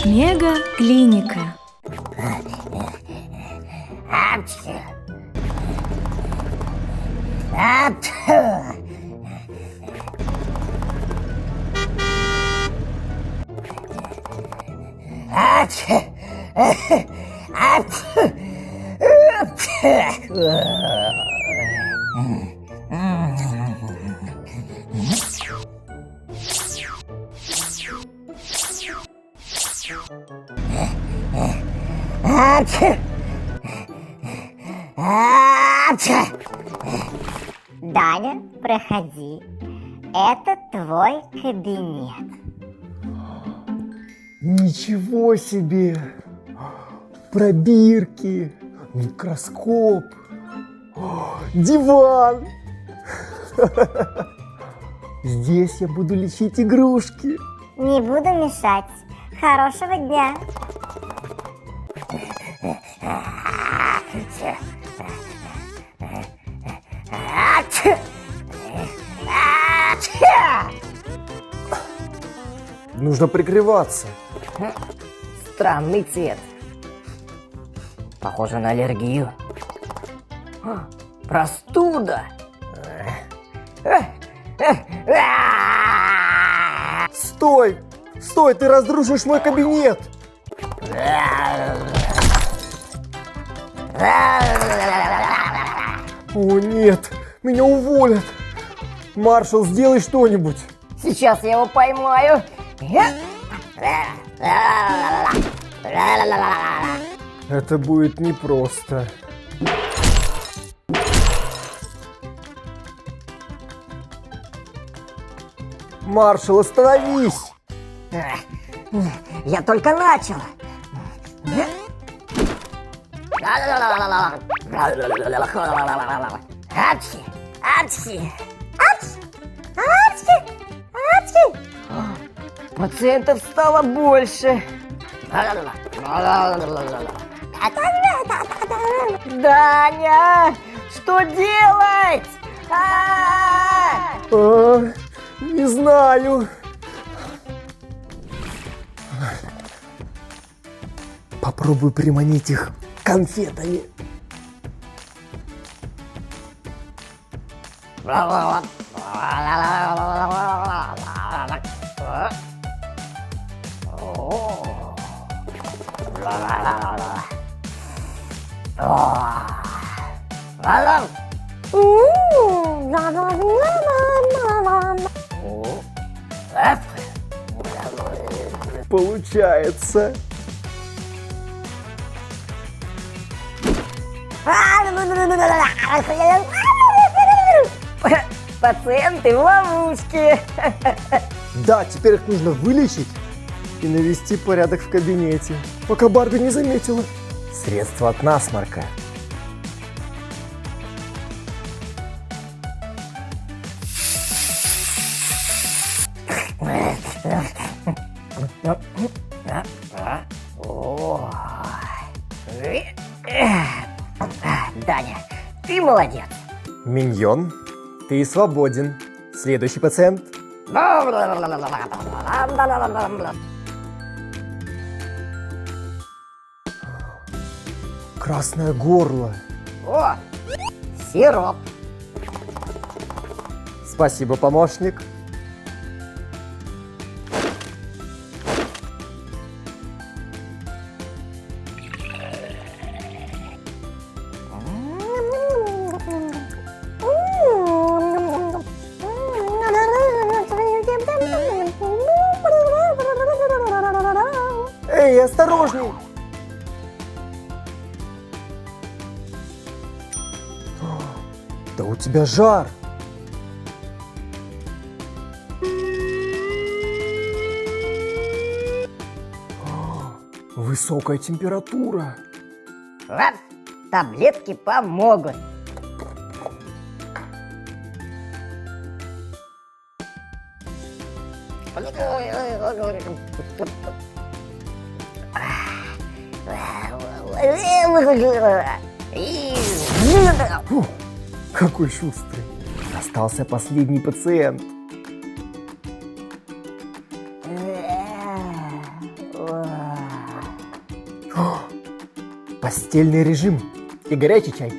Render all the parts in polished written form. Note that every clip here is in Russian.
Мега-клиника. Даня, проходи. Это твой кабинет. Ничего себе! Пробирки, микроскоп, диван. Здесь я буду лечить игрушки. Не буду мешать. Хорошего дня. Нужно прикрываться. Странный цвет. Похоже на аллергию. Простуда. Стой! Стой, ты разрушишь мой кабинет! О нет, меня уволят! Маршал, сделай что-нибудь! Сейчас я его поймаю. Это будет непросто. Маршал, остановись! Я только начал. Апчхи, апчхи, апчхи, апчхи. Пациентов стало больше. Даня, что делать? Не знаю. Попробуй приманить их конфетами. Получается. Пациенты в ловушке. Да, теперь их нужно вылечить и навести порядок в кабинете, пока Барби не заметила. Средство от насморка. Даня, ты молодец. Миньон, ты свободен. Следующий пациент. Красное горло. О, сироп. Спасибо, помощник. Эй, осторожней! Да у тебя жар! Высокая температура. Вот, таблетки помогут. Фу, какой шустрый. Остался последний пациент. Постельный режим и горячий чай.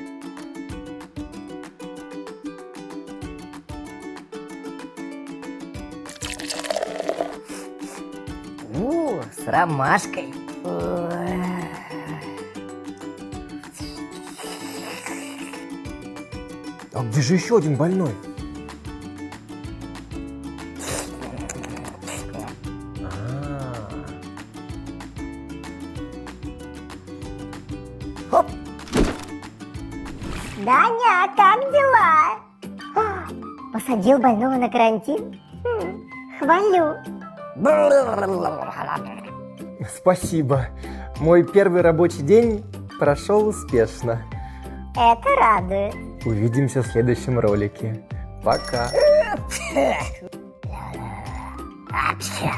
С ромашкой. А где же еще один больной? Хоп. Даня, как дела? Посадил больного на карантин? Хвалю. Спасибо. Мой первый рабочий день прошел успешно. Это радует. Увидимся в следующем ролике. Пока. Апчхи.